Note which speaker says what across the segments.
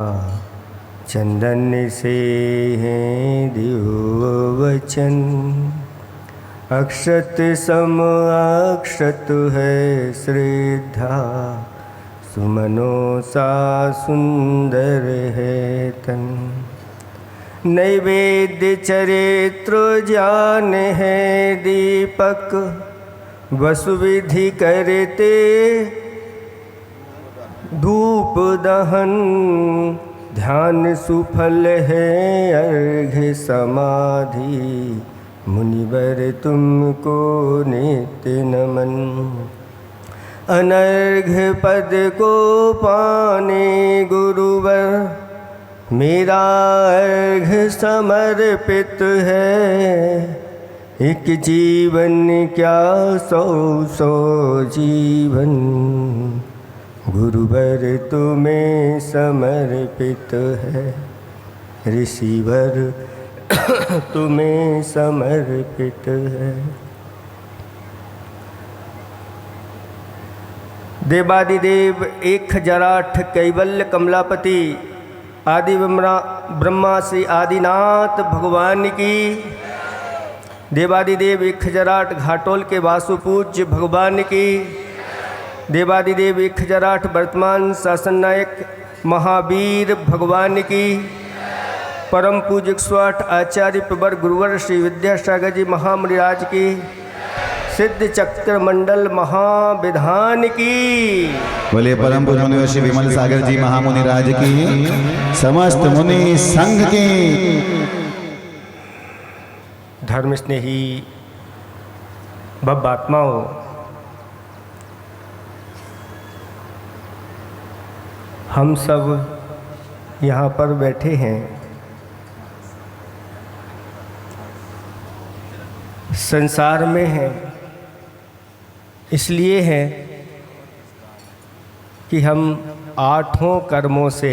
Speaker 1: चंदन से हैं दिव्य वचन, अक्षत सम अक्षत है श्रद्धा, सुमनों सा सुंदर है तन। नैवेद्य चरित्र ज्ञान है दीपक, वसुविधि करते धूप दहन, ध्यान सुफल है अर्घ्य समाधि, मुनिवर तुमको नित्य नमन। अनर्घ्य पद को पाने गुरुवर, मेरा अर्घ्य समर्पित है। एक जीवन क्या सौ सौ जीवन, गुरुवर तुम्हें समर्पित है। ऋषिवर तुम्हें समर्पित है। देवादिदेव 1008 कैवल्य कमलापति आदि ब्रह्मा श्री आदिनाथ भगवान की, देवादिदेव 1008 घाटोल के वासुपूज्य भगवान की, देवादिदेव 1008 वर्तमान शासन नायक महावीर भगवान की, परम पूज्य 108 आचार्य प्रवर गुरुवर श्री विद्यासागर जी महामुनिराज की, सिद्ध चक्र मंडल महाविधान की,
Speaker 2: बोले परम पूज्य मुनि श्री विमल सागर जी महामुनिराज की, समस्त मुनि संघ की।
Speaker 1: धर्म स्नेही भव्य आत्माओं, हम सब यहाँ पर बैठे हैं संसार में हैं, इसलिए है कि हम 8 कर्मों से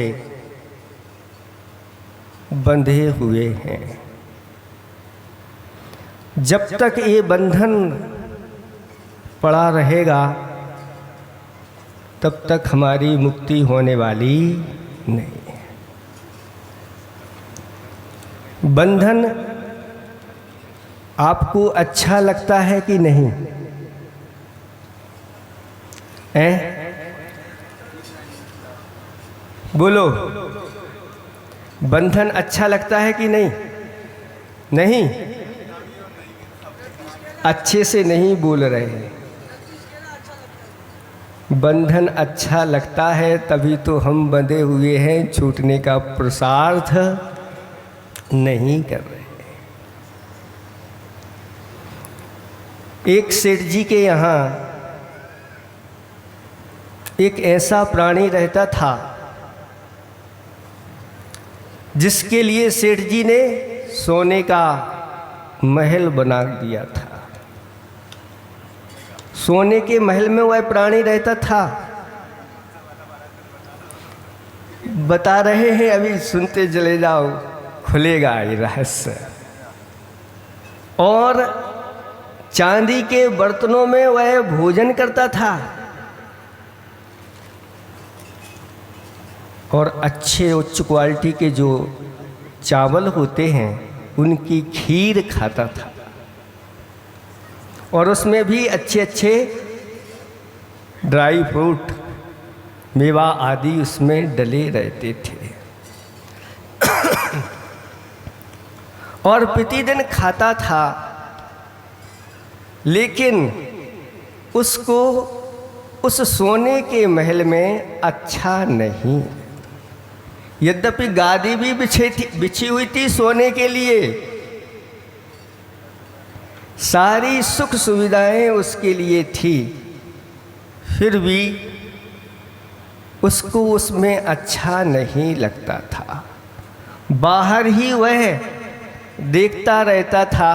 Speaker 1: बंधे हुए हैं। जब तक ये बंधन पड़ा रहेगा तब तक हमारी मुक्ति होने वाली नहीं है। बंधन आपको अच्छा लगता है कि नहीं? बोलो, बंधन अच्छा लगता है कि नहीं? नहीं, अच्छे से नहीं बोल रहे हैं। बंधन अच्छा लगता है तभी तो हम बंधे हुए हैं, छूटने का पुरुषार्थ नहीं कर रहे। एक सेठ जी के यहाँ एक ऐसा प्राणी रहता था जिसके लिए सेठ जी ने सोने का महल बना दिया था। सोने के महल में वह प्राणी रहता था। बता रहे हैं, अभी सुनते चले जाओ, खुलेगा ये रहस्य। और चांदी के बर्तनों में वह भोजन करता था और अच्छे उच्च क्वालिटी के जो चावल होते हैं उनकी खीर खाता था और उसमें भी अच्छे अच्छे ड्राई फ्रूट, मेवा आदि उसमें डले रहते थे। और प्रतिदिन खाता था, लेकिन उसको उस सोने के महल में अच्छा नहीं। यद्यपि गादी भी बिछी हुई थी सोने के लिए, सारी सुख सुविधाएं उसके लिए थी, फिर भी उसको उसमें अच्छा नहीं लगता था। बाहर ही वह देखता रहता था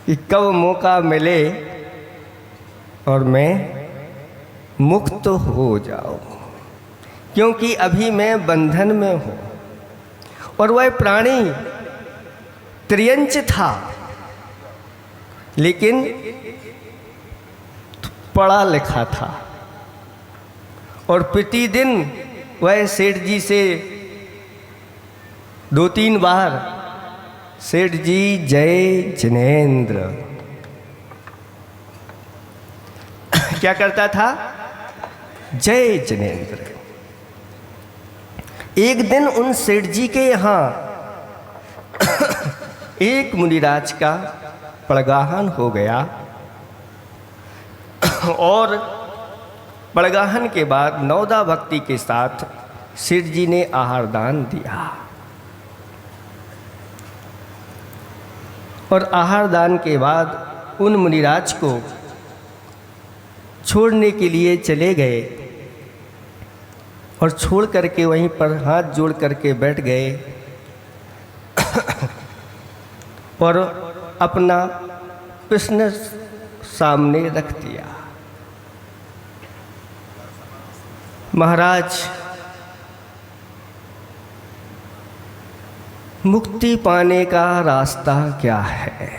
Speaker 1: कि कब मौका मिले और मैं मुक्त हो जाऊं, क्योंकि अभी मैं बंधन में हूँ। और वह प्राणी त्रियंच था, लेकिन पढ़ा लिखा था और प्रतिदिन वह सेठ जी से 2-3 बार, सेठ जी जय जिनेंद्र। क्या करता था? जय जिनेंद्र। एक दिन उन सेठ जी के यहाँ एक मुनिराज का पड़गाहन हो गया और पड़गाहन के बाद नौदा भक्ति के साथ सेठ जी ने आहार दान दिया और आहार दान के बाद उन मुनिराज को छोड़ने के लिए चले गए और छोड़ करके वहीं पर हाथ जोड़ करके बैठ गए और अपना प्रश्न सामने रख दिया। महाराज, मुक्ति पाने का रास्ता क्या है?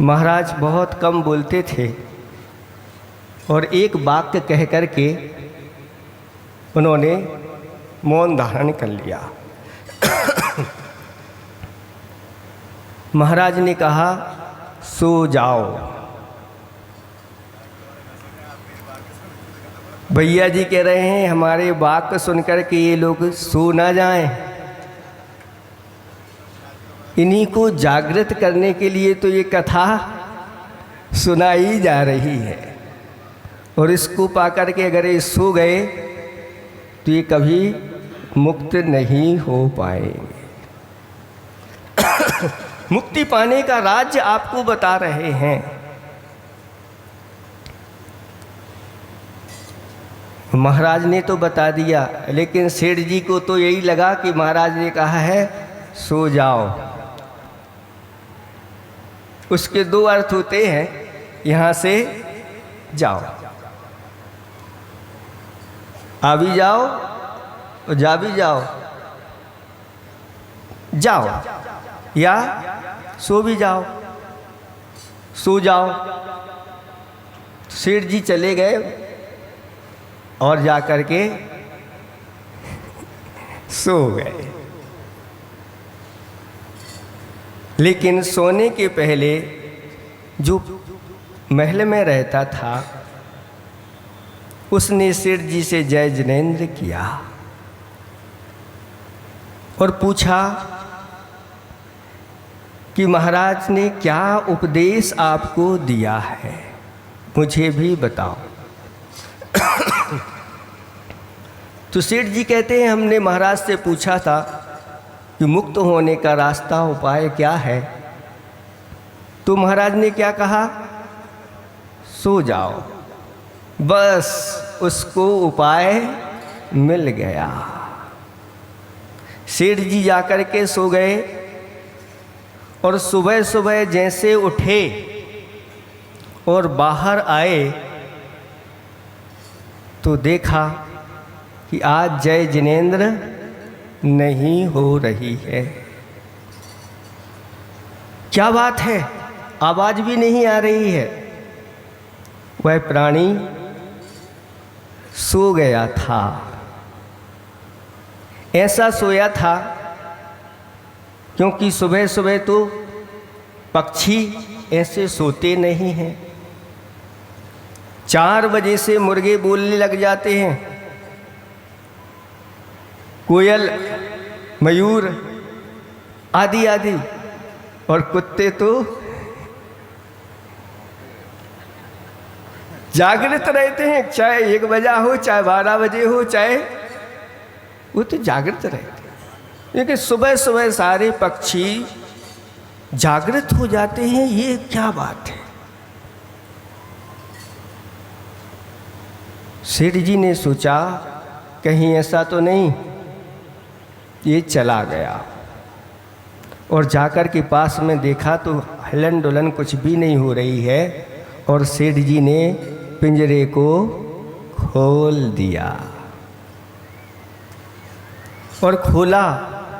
Speaker 1: महाराज बहुत कम बोलते थे और एक वाक्य कह करके उन्होंने मौन धारण कर लिया। महाराज ने कहा, सो जाओ। भैया जी कह रहे हैं हमारे वाक्य सुनकर के ये लोग सो ना जाएं। इन्हीं को जागृत करने के लिए तो ये कथा सुनाई जा रही है और इसको पाकर के अगर ये सो गए तो ये कभी मुक्त नहीं हो पाएंगे। मुक्ति पाने का राज्य आपको बता रहे हैं। महाराज ने तो बता दिया, लेकिन सेठ जी को तो यही लगा कि महाराज ने कहा है सो जाओ। उसके 2 अर्थ होते हैं, यहाँ से जाओ, आ भी जाओ और जा भी जाओ, जाओ या सो भी जाओ, सो जाओ। सेठ जी चले गए और जा कर के सो गए। लेकिन सोने के पहले जो महल में रहता था उसने सेठ जी से जय जिनेंद्र किया और पूछा कि महाराज ने क्या उपदेश आपको दिया है, मुझे भी बताओ। तो सेठ जी कहते हैं हमने महाराज से पूछा था कि मुक्त होने का रास्ता उपाय क्या है, तो महाराज ने क्या कहा, सो जाओ। बस उसको उपाय मिल गया। सेठ जी जाकर के सो गए और सुबह सुबह जैसे उठे और बाहर आए तो देखा कि आज जय जिनेंद्र नहीं हो रही है। क्या बात है, आवाज भी नहीं आ रही है। वह प्राणी सो गया था। ऐसा सोया था क्योंकि सुबह सुबह तो पक्षी ऐसे सोते नहीं हैं। 4 बजे से मुर्गे बोलने लग जाते हैं, कोयल, मयूर आदि आदि, और कुत्ते तो जागृत रहते हैं। चाहे 1 बजा हो, चाहे 12 बजे हो, चाहे वो तो जागृत रहते हैं। लेकिन सुबह सुबह सारे पक्षी जागृत हो जाते हैं, ये क्या बात है। सेठ जी ने सोचा कहीं ऐसा तो नहीं ये चला गया, और जाकर के पास में देखा तो हिलन डुलन कुछ भी नहीं हो रही है, और सेठ जी ने पिंजरे को खोल दिया। और खोला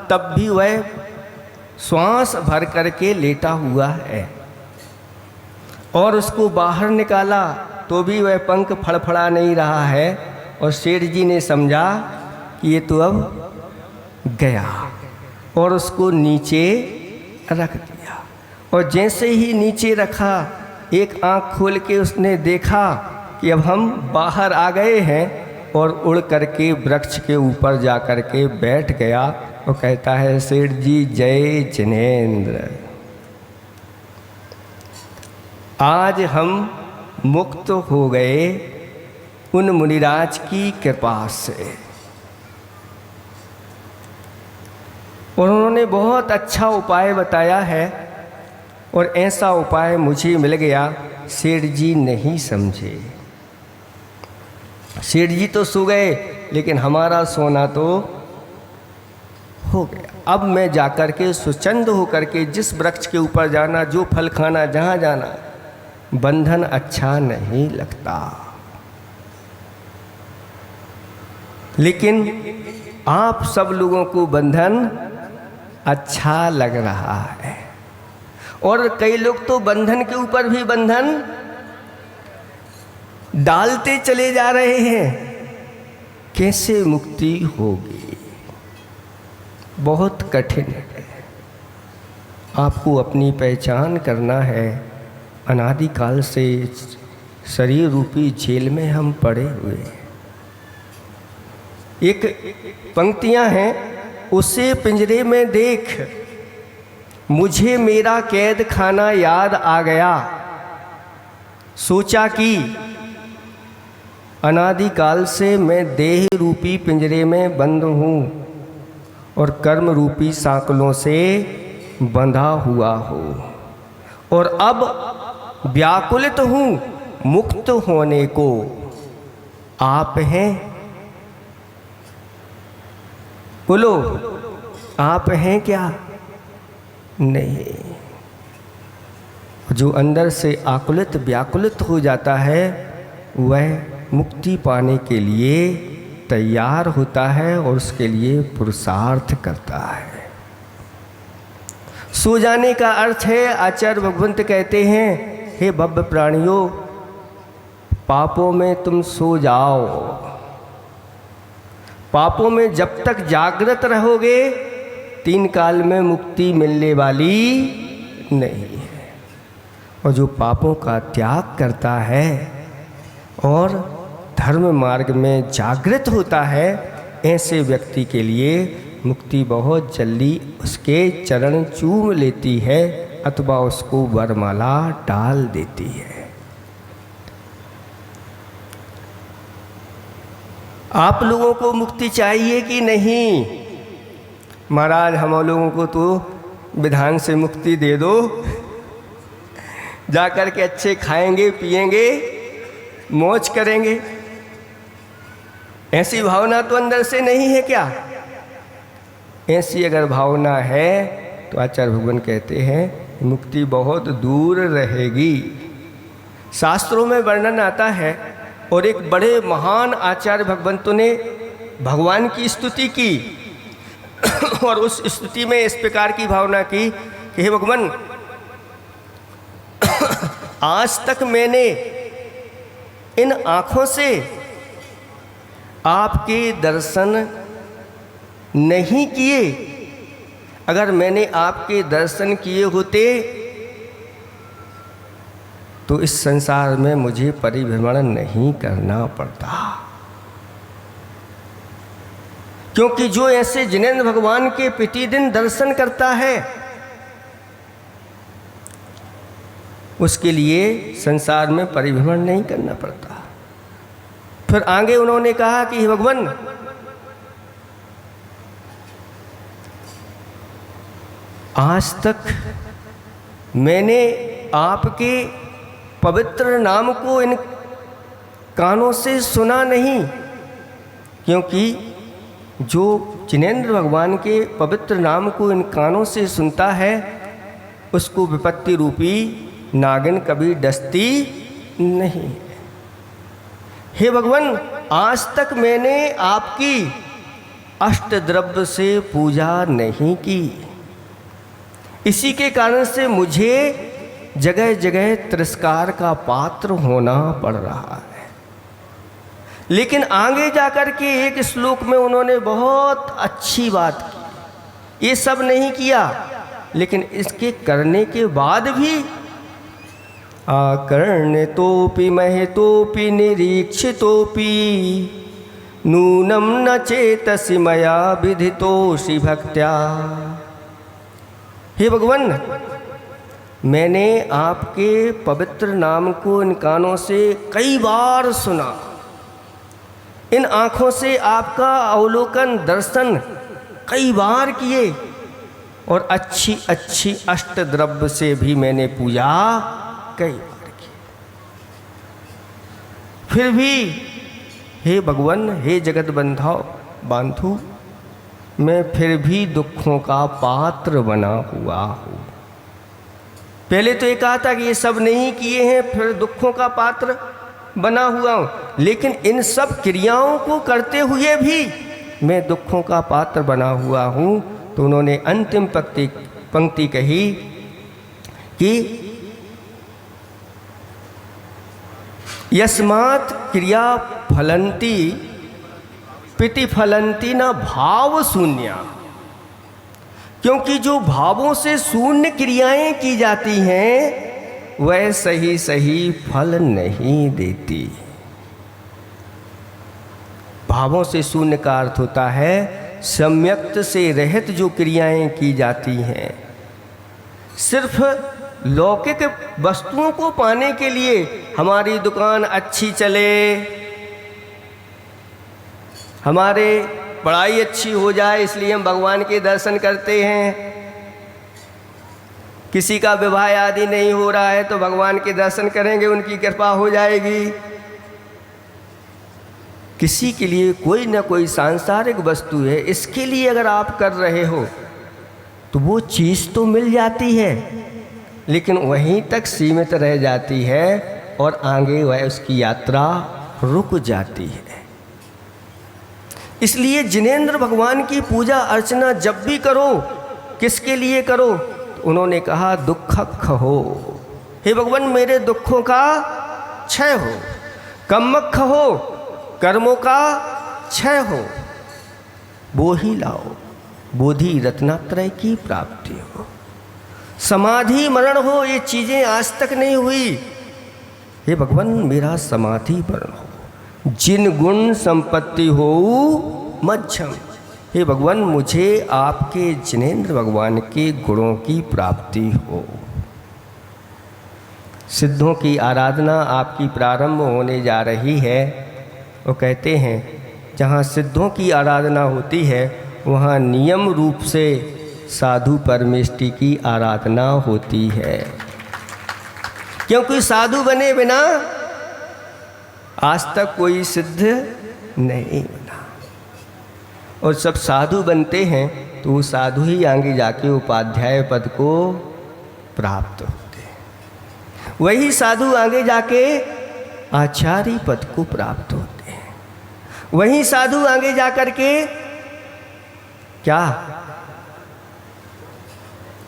Speaker 1: तब भी वह श्वास भर करके लेटा हुआ है, और उसको बाहर निकाला तो भी वह पंख फड़फड़ा नहीं रहा है और सेठ जी ने समझा कि ये तो अब गया और उसको नीचे रख दिया। और जैसे ही नीचे रखा, एक आंख खोल के उसने देखा कि अब हम बाहर आ गए हैं और उड़ करके वृक्ष के ऊपर जा कर के बैठ गया और कहता है, सेठ जी जय जिनेंद्र, आज हम मुक्त हो गए उन मुनिराज की कृपा से। और उन्होंने बहुत अच्छा उपाय बताया है और ऐसा उपाय मुझे मिल गया, सेठ जी नहीं समझे। सेठ जी तो सो गए लेकिन हमारा सोना तो हो गया। अब मैं जाकर के स्वच्छंद होकर के जिस वृक्ष के ऊपर जाना, जो फल खाना, जहाँ जाना, बंधन अच्छा नहीं लगता। लेकिन आप सब लोगों को बंधन अच्छा लग रहा है और कई लोग तो बंधन के ऊपर भी बंधन डालते चले जा रहे हैं। कैसे मुक्ति होगी? बहुत कठिन है। आपको अपनी पहचान करना है। अनादिकाल से शरीर रूपी जेल में हम पड़े हुए हैं। एक पंक्तियां हैं, उसे पिंजरे में देख मुझे मेरा कैद खाना याद आ गया, सोचा कि अनादिकाल से मैं देह रूपी पिंजरे में बंद हूँ और कर्म रूपी सांकलों से बंधा हुआ हूँ और अब व्याकुलित हूँ मुक्त होने को। आप हैं? बोलो, आप हैं क्या? नहीं। जो अंदर से आकुलित व्याकुलित हो जाता है वह मुक्ति पाने के लिए तैयार होता है और उसके लिए पुरुषार्थ करता है। सो जाने का अर्थ है, आचार्य भगवंत कहते हैं, हे भव्य प्राणियों, पापों में तुम सो जाओ। पापों में जब तक जागृत रहोगे 3 काल में मुक्ति मिलने वाली नहीं है। और जो पापों का त्याग करता है और धर्म मार्ग में जागृत होता है, ऐसे व्यक्ति के लिए मुक्ति बहुत जल्दी उसके चरण चूम लेती है अथवा उसको वरमाला डाल देती है। आप लोगों को मुक्ति चाहिए कि नहीं? महाराज हम लोगों को तो विधान से मुक्ति दे दो, जाकर के अच्छे खाएंगे पिएंगे मौज करेंगे। ऐसी भावना तो अंदर से नहीं है क्या? ऐसी अगर भावना है तो आचार्य भगवान कहते हैं मुक्ति बहुत दूर रहेगी। शास्त्रों में वर्णन आता है और एक बड़े महान आचार्य भगवंतों ने भगवान की स्तुति की और उस स्तुति में इस प्रकार की भावना की कि हे भगवान, आज तक मैंने इन आँखों से आपके दर्शन नहीं किए। अगर मैंने आपके दर्शन किए होते तो इस संसार में मुझे परिभ्रमण नहीं करना पड़ता। क्योंकि जो ऐसे जिनेंद्र भगवान के प्रतिदिन दर्शन करता है उसके लिए संसार में परिभ्रमण नहीं करना पड़ता। फिर आगे उन्होंने कहा कि भगवान, आज तक मैंने आपके पवित्र नाम को इन कानों से सुना नहीं, क्योंकि जो जिनेंद्र भगवान के पवित्र नाम को इन कानों से सुनता है उसको विपत्ति रूपी नागिन कभी डसती नहीं। हे भगवान, आज तक मैंने आपकी अष्टद्रव्य से पूजा नहीं की, इसी के कारण से मुझे जगह जगह तिरस्कार का पात्र होना पड़ रहा है। लेकिन आगे जाकर के एक श्लोक में उन्होंने बहुत अच्छी बात की। ये सब नहीं किया, लेकिन इसके करने के बाद भी आकर्ण्यतोपि महतोपि निरीक्षितोपि नूनं न चेतसि मया विधितोषि भक्त्या। हे भगवान, मैंने आपके पवित्र नाम को इन कानों से कई बार सुना, इन आँखों से आपका अवलोकन दर्शन कई बार किए, और अच्छी अच्छी अष्टद्रव्य से भी मैंने पूजा कई बार की। फिर भी हे भगवान, हे जगत बांधु, मैं फिर भी दुखों का पात्र बना हुआ हूँ। पहले तो ये कहा था कि ये सब नहीं किए हैं, फिर दुखों का पात्र बना हुआ हूँ, लेकिन इन सब क्रियाओं को करते हुए भी मैं दुखों का पात्र बना हुआ हूँ। तो उन्होंने अंतिम पंक्ति कही कि यस्मात् क्रिया फलंती प्रतिफलंती न भाव शून्या, क्योंकि जो भावों से शून्य क्रियाएं की जाती हैं वह सही सही फल नहीं देती। भावों से शून्य का अर्थ होता है सम्यक्त से रहित जो क्रियाएं की जाती हैं, सिर्फ लौकिक वस्तुओं को पाने के लिए, हमारी दुकान अच्छी चले, हमारे पढ़ाई अच्छी हो जाए इसलिए हम भगवान के दर्शन करते हैं, किसी का विवाह आदि नहीं हो रहा है तो भगवान के दर्शन करेंगे, उनकी कृपा हो जाएगी। किसी के लिए कोई ना कोई सांसारिक वस्तु है, इसके लिए अगर आप कर रहे हो तो वो चीज़ तो मिल जाती है, लेकिन वहीं तक सीमित रह जाती है और आगे वह उसकी यात्रा रुक जाती है। इसलिए जिनेंद्र भगवान की पूजा अर्चना जब भी करो, किसके लिए करो? तो उन्होंने कहा दुखख हो, हे भगवान मेरे दुखों का क्षय हो, कम्मख हो, कर्मों का क्षय हो, बोहि लाओ, बोधि रत्नात्रय की प्राप्ति हो, समाधि मरण हो, ये चीज़ें आज तक नहीं हुई। हे भगवान मेरा समाधि मरण हो, जिन गुण संपत्ति हो मध्यम, हे भगवान मुझे आपके जिनेंद्र भगवान के गुणों की प्राप्ति हो। सिद्धों की आराधना आपकी प्रारंभ होने जा रही है। वो कहते हैं जहाँ सिद्धों की आराधना होती है वहाँ नियम रूप से साधु परमेष्टि की आराधना होती है, क्योंकि साधु बने बिना आज तक कोई सिद्ध नहीं बना, और सब साधु बनते हैं तो वो साधु ही आगे जाके उपाध्याय पद को प्राप्त होते हैं, वही साधु आगे जाके आचार्य पद को प्राप्त होते हैं, वही साधु आगे जाकर के क्या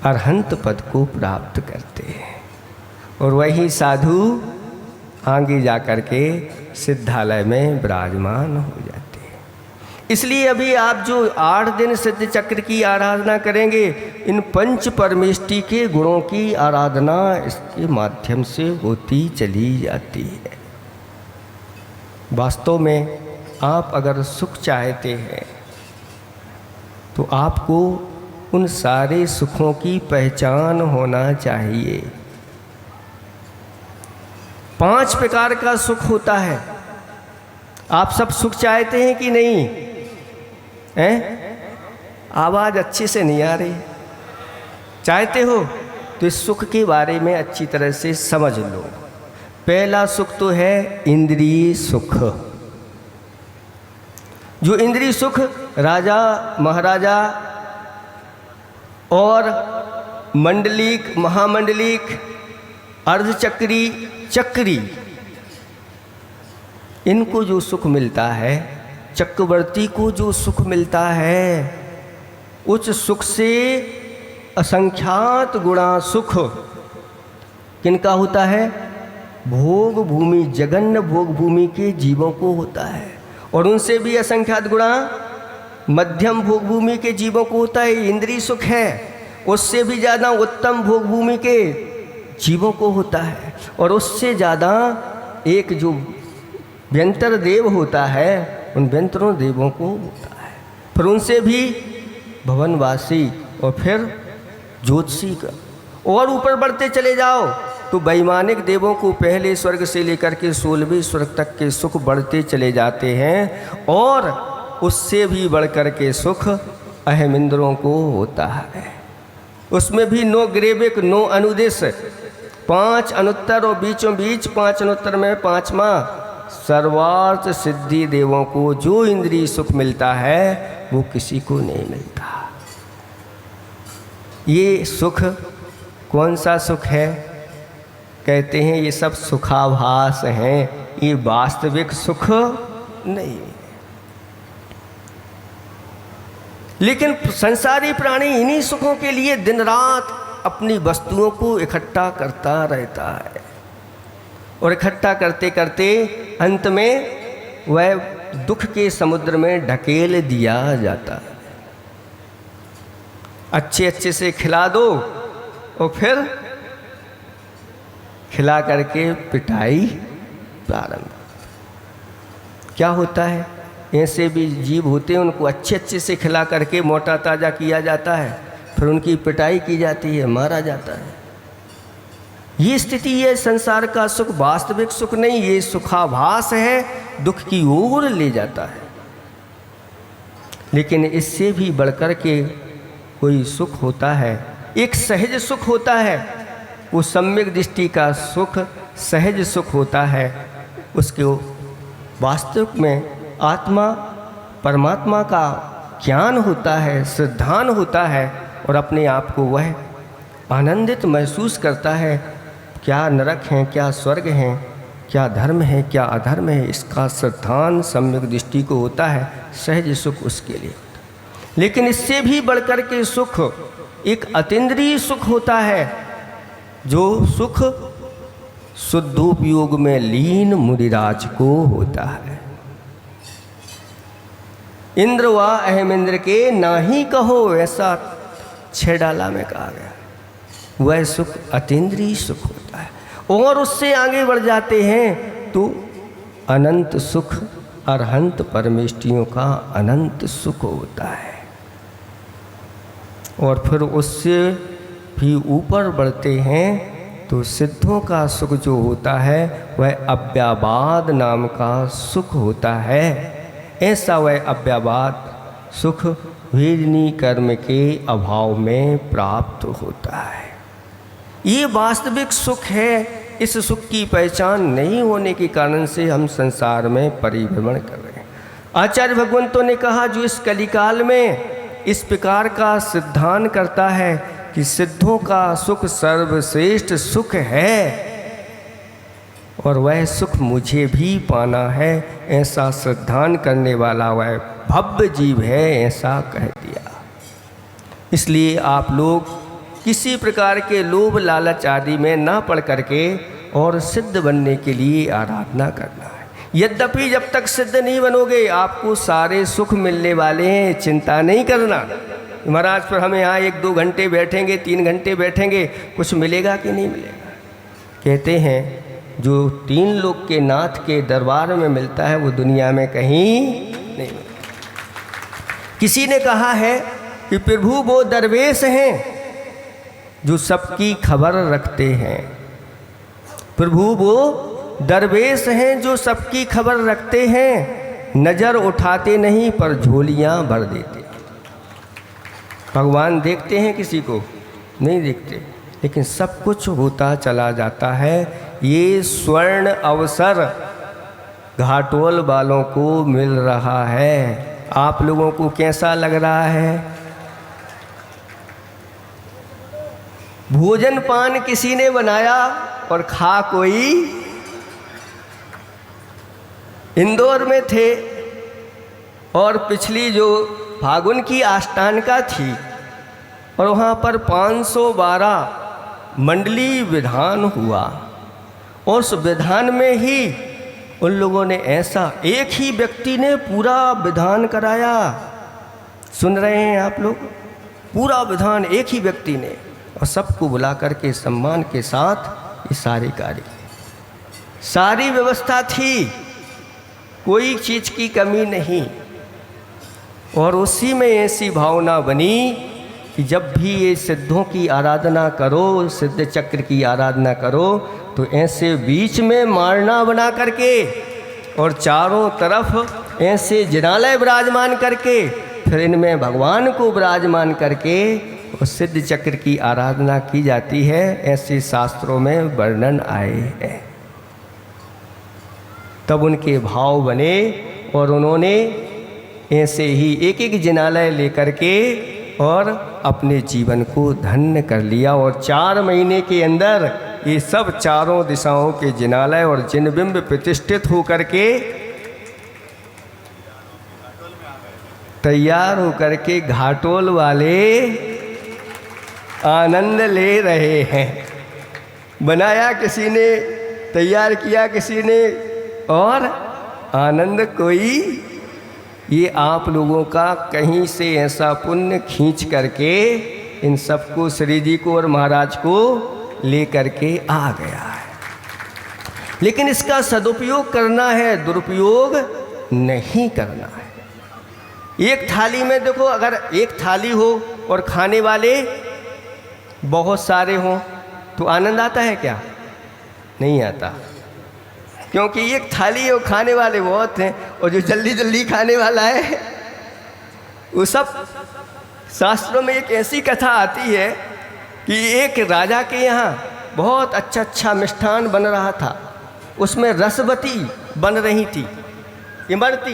Speaker 1: अरहंत पद को प्राप्त करते हैं, और वही साधु आगे जाकर के सिद्धालय में विराजमान हो जाते हैं। इसलिए अभी आप जो 8 दिन सिद्ध चक्र की आराधना करेंगे, इन पंच परमेष्टि के गुणों की आराधना इसके माध्यम से होती चली जाती है। वास्तव में आप अगर सुख चाहते हैं तो आपको उन सारे सुखों की पहचान होना चाहिए। 5 प्रकार का सुख होता है। आप सब सुख चाहते हैं कि नहीं हैं? आवाज़ अच्छे से नहीं आ रही। चाहते हो तो इस सुख के बारे में अच्छी तरह से समझ लो। पहला सुख तो है इंद्रिय सुख। जो इंद्रिय सुख राजा महाराजा और मंडलिक महामंडलिक अर्धचक्री चक्री, इनको जो सुख मिलता है, चक्रवर्ती को जो सुख मिलता है, उस सुख से असंख्यात गुणा सुख किनका होता है? भोग भूमि, जघन्य भोग भूमि के जीवों को होता है। और उनसे भी असंख्यात गुणा मध्यम भोग भूमि के जीवों को होता है, इंद्रिय सुख है। उससे भी ज़्यादा उत्तम भोग भूमि के जीवों को होता है। और उससे ज़्यादा एक जो व्यंतर देव होता है, उन व्यंतरों देवों को होता है। फिर उनसे भी भवनवासी और फिर ज्योतिषी का। और ऊपर बढ़ते चले जाओ तो वैमानिक देवों को पहले स्वर्ग से लेकर के 16वें स्वर्ग तक के सुख बढ़ते चले जाते हैं। और उससे भी बढ़कर के सुख अहमिंद्रों को होता है। उसमें भी नो ग्रेविक, नो अनुदेश, 5 अनुत्तर और बीचों बीच 5 अनुत्तर में 5वां सर्वार्थ सिद्धि देवों को जो इंद्रिय सुख मिलता है वो किसी को नहीं मिलता। ये सुख कौन सा सुख है? कहते हैं ये सब सुखाभास हैं, ये वास्तविक सुख नहीं। लेकिन संसारी प्राणी इन्हीं सुखों के लिए दिन रात अपनी वस्तुओं को इकट्ठा करता रहता है। और इकट्ठा करते करते अंत में वह दुख के समुद्र में ढकेल दिया जाता है। अच्छे अच्छे से खिला दो और फिर खिला करके पिटाई प्रारंभ। क्या होता है? ऐसे भी जीव होते हैं, उनको अच्छे अच्छे से खिला करके मोटा ताज़ा किया जाता है, फिर उनकी पिटाई की जाती है, मारा जाता है। ये स्थिति है संसार का सुख वास्तविक सुख नहीं, ये सुखाभास है, दुख की ओर ले जाता है। लेकिन इससे भी बढ़कर के कोई सुख होता है, एक सहज सुख होता है। वो सम्यक दृष्टि का सुख सहज सुख होता है। उसके वास्तविक में आत्मा परमात्मा का ज्ञान होता है, श्रद्धान होता है और अपने आप को वह आनंदित महसूस करता है। क्या नरक हैं, क्या स्वर्ग हैं, क्या धर्म है, क्या अधर्म है, इसका श्रद्धान सम्यक दृष्टि को होता है। सहज सुख उसके लिए। लेकिन इससे भी बढ़कर के सुख एक अतीन्द्रिय सुख होता है, जो सुख शुद्धोपयोग में लीन मुनिराज को होता है। इंद्र व अहमिंद्र के नाही कहो, ऐसा 6 डाला में कहा गया। वह सुख अतीन्द्रिय सुख होता है। और उससे आगे बढ़ जाते हैं तो अनंत सुख अरहंत परमेष्टियों का अनंत सुख होता है। और फिर उससे भी ऊपर बढ़ते हैं तो सिद्धों का सुख जो होता है वह अव्याबाद नाम का सुख होता है। ऐसा वह अव्याबाद सुख वेदनी कर्म के अभाव में प्राप्त होता है। ये वास्तविक सुख है। इस सुख की पहचान नहीं होने के कारण से हम संसार में परिभ्रमण कर रहे हैं। आचार्य भगवंतों ने कहा, जो इस कलिकाल में इस प्रकार का सिद्धांत करता है कि सिद्धों का सुख सर्वश्रेष्ठ सुख है और वह सुख मुझे भी पाना है, ऐसा सिद्धांत करने वाला वह भव्य जीव है, ऐसा कह दिया। इसलिए आप लोग किसी प्रकार के लोभ लालच आदि में ना पड़ करके और सिद्ध बनने के लिए आराधना करना है। यद्यपि जब तक सिद्ध नहीं बनोगे आपको सारे सुख मिलने वाले हैं, चिंता नहीं करना। महाराज पर हमें यहाँ 1-2 घंटे बैठेंगे, 3 घंटे बैठेंगे, कुछ मिलेगा कि नहीं मिलेगा? कहते हैं जो 3 लोक के नाथ के दरबार में मिलता है वो दुनिया में कहीं नहीं मिलता। किसी ने कहा है कि प्रभु वो दरवेश हैं जो सबकी खबर रखते हैं। प्रभु वो दरवेश हैं जो सबकी खबर रखते हैं, नज़र उठाते नहीं पर झोलियाँ भर देते। भगवान देखते हैं किसी को? नहीं देखते, लेकिन सब कुछ होता चला जाता है। ये स्वर्ण अवसर घाटोल वालों को मिल रहा है। आप लोगों को कैसा लग रहा है? भोजन पान किसी ने बनाया और खा कोई। इंदौर में थे और पिछली जो फागुन की आष्टान का थी और वहाँ पर 512 मंडली विधान हुआ। और उस विधान में ही उन लोगों ने ऐसा, एक ही व्यक्ति ने पूरा विधान कराया। सुन रहे हैं आप लोग? पूरा विधान एक ही व्यक्ति ने, और सबको बुला करके सम्मान के साथ ये सारे कार्य, सारी व्यवस्था थी, कोई चीज़ की कमी नहीं। और उसी में ऐसी भावना बनी कि जब भी ये सिद्धों की आराधना करो, सिद्ध चक्र की आराधना करो, तो ऐसे बीच में मारना बना करके और चारों तरफ ऐसे जिनालय विराजमान करके, फिर इनमें भगवान को विराजमान करके और सिद्ध चक्र की आराधना की जाती है। ऐसे शास्त्रों में वर्णन आए हैं। तब उनके भाव बने और उन्होंने ऐसे ही एक एक जिनालय लेकर के और अपने जीवन को धन्य कर लिया। और 4 महीने के अंदर ये सब चारों दिशाओं के जिनालय और जिनबिंब प्रतिष्ठित होकर के तैयार होकर के घाटोल वाले आनंद ले रहे हैं। बनाया किसी ने, तैयार किया किसी ने, और आनंद कोई, ये आप लोगों का कहीं से ऐसा पुण्य खींच करके इन सबको, श्री जी को और महाराज को ले करके आ गया है। लेकिन इसका सदुपयोग करना है, दुरुपयोग नहीं करना है। एक थाली में देखो, अगर एक थाली हो और खाने वाले बहुत सारे हों तो आनंद आता है क्या? नहीं आता, क्योंकि एक थाली और खाने वाले बहुत हैं, और जो जल्दी जल्दी खाने वाला है वो सब। शास्त्रों में एक ऐसी कथा आती है कि एक राजा के यहाँ बहुत अच्छा अच्छा मिष्ठान बन रहा था, उसमें रसवती बन रही थी। इमरती,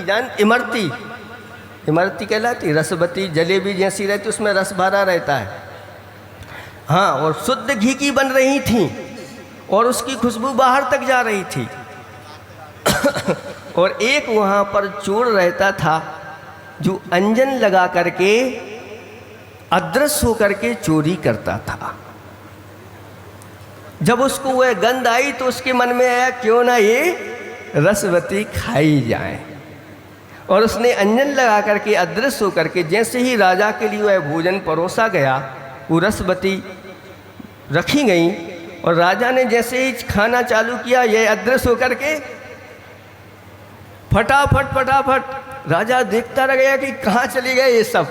Speaker 1: इमरती कहलाती, रसवती जलेबी जैसी रहती, उसमें रस भरा रहता है। हाँ, और शुद्ध घी की बन रही थी और उसकी खुशबू बाहर तक जा रही थी। और एक वहाँ पर चोर रहता था जो अंजन लगा करके अदृश्य होकर के चोरी करता था। जब उसको वह गंध आई तो उसके मन में आया क्यों ना ये रसवती खाई जाए, और उसने अंजन लगा करके अदृश्य होकर के, जैसे ही राजा के लिए वह भोजन परोसा गया, वो रसवती रखी गई, और राजा ने जैसे ही खाना चालू किया, यह अदृश्य होकर के फटाफट राजा देखता रह गया कि कहाँ चले गए ये सब।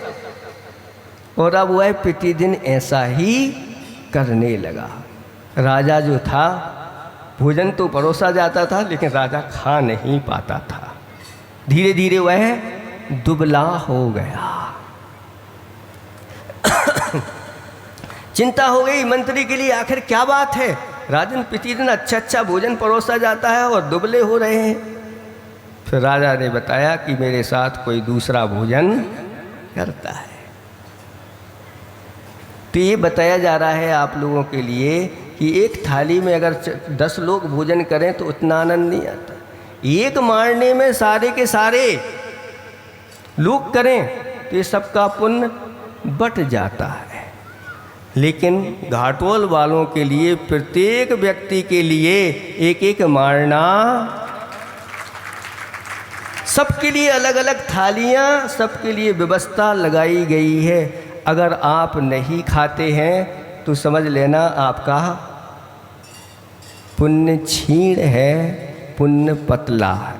Speaker 1: और अब वह प्रतिदिन ऐसा ही करने लगा। राजा जो था, भोजन तो परोसा जाता था लेकिन राजा खा नहीं पाता था। धीरे धीरे वह दुबला हो गया। चिंता हो गई मंत्री के लिए, आखिर क्या बात है, राजन प्रतिदिन अच्छा अच्छा भोजन परोसा जाता है और दुबले हो रहे हैं। फिर राजा ने बताया कि मेरे साथ कोई दूसरा भोजन करता है। तो ये बताया जा रहा है आप लोगों के लिए कि एक थाली में अगर 10 लोग भोजन करें तो उतना आनंद नहीं आता। एक मारने में सारे के सारे लोग करें तो ये सबका पुण्य बट जाता है। लेकिन घाटोल वालों के लिए, प्रत्येक व्यक्ति के लिए एक एक मारना, सबके लिए अलग अलग थालियाँ, सबके लिए व्यवस्था लगाई गई है। अगर आप नहीं खाते हैं तो समझ लेना आपका पुण्य क्षीण है, पुण्य पतला है,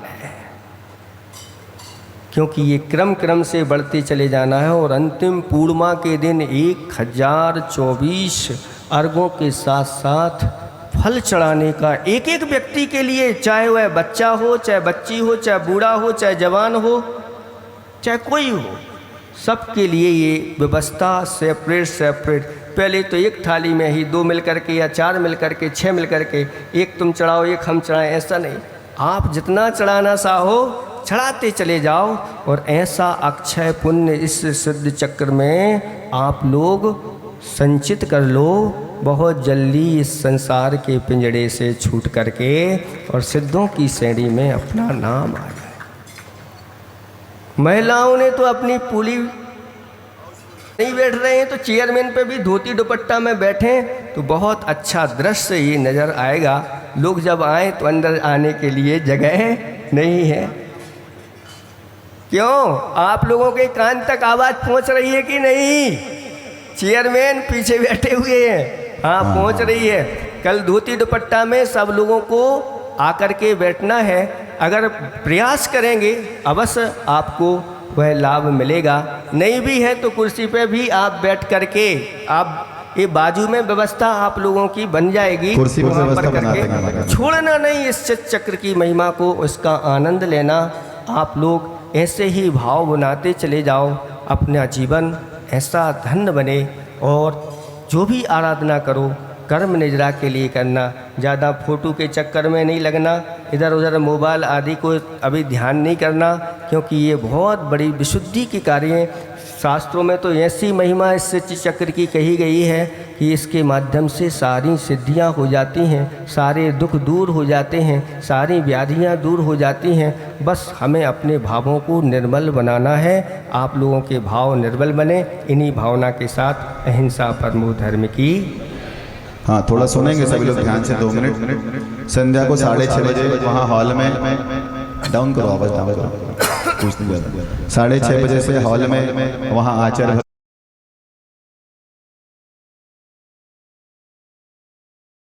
Speaker 1: क्योंकि ये क्रम क्रम से बढ़ते चले जाना है। और अंतिम पूर्णिमा के दिन 1024 अर्घों के साथ साथ फल चढ़ाने का एक एक व्यक्ति के लिए, चाहे वह बच्चा हो, चाहे बच्ची हो, चाहे बूढ़ा हो, चाहे जवान हो, चाहे कोई हो, सबके लिए ये व्यवस्था सेपरेट सेपरेट। पहले तो एक थाली में ही 2 मिल करके या 4 मिल करके, 6 मिल करके, एक तुम चढ़ाओ एक हम चढ़ाएं, ऐसा नहीं। आप जितना चढ़ाना चाहो चढ़ाते चले जाओ, और ऐसा अक्षय पुण्य इस सिद्ध चक्र में आप लोग संचित कर लो। बहुत जल्दी इस संसार के पिंजड़े से छूट करके और सिद्धों की श्रेणी में अपना नाम आ जाए। महिलाओं ने तो अपनी पूरी नहीं बैठ रहे हैं तो चेयरमैन पे भी धोती दुपट्टा में बैठे तो बहुत अच्छा दृश्य ये नज़र आएगा। लोग जब आए तो अंदर आने के लिए जगह नहीं है। क्यों? आप लोगों के कान तक आवाज़ पहुंच रही है कि नहीं? चेयरमैन पीछे बैठे हुए हैं, हाँ पहुंच रही है। कल धोती दुपट्टा में सब लोगों को आकर के बैठना है। अगर प्रयास करेंगे अवश्य आपको वह लाभ मिलेगा। नहीं भी है तो कुर्सी पे भी आप बैठ करके आप ये बाजू में व्यवस्था आप लोगों की बन जाएगी।
Speaker 2: कुर्सी पर
Speaker 1: वहाँ
Speaker 2: व्यवस्था
Speaker 1: पर
Speaker 2: बना
Speaker 1: करके
Speaker 2: देंगे।
Speaker 1: छोड़ना नहीं इस चक्र की महिमा को, उसका आनंद लेना। आप लोग ऐसे ही भाव बनाते चले जाओ, अपना जीवन ऐसा धन्य बने। और जो भी आराधना करो कर्म निजरा के लिए करना, ज़्यादा फोटो के चक्कर में नहीं लगना, इधर उधर मोबाइल आदि को अभी ध्यान नहीं करना, क्योंकि ये बहुत बड़ी विशुद्धि के कार्य हैं। शास्त्रों में तो ऐसी महिमा इस चक्र की कही गई है कि इसके माध्यम से सारी सिद्धियां हो जाती हैं, सारे दुख दूर हो जाते हैं, सारी व्याधियां दूर हो जाती हैं। बस हमें अपने भावों को निर्मल बनाना है। आप लोगों के भाव निर्मल बने। इन्हीं भावना के साथ अहिंसा परमो धर्म की।
Speaker 2: हाँ, थोड़ा सुनेंगे सभी लोग ध्यान से 2 मिनट। संध्या को 6:30 बजे वहाँ हॉल में, डाउन करो आवाज, डाउन करो, 6:30 बजे से हॉल में वहाँ आचार्य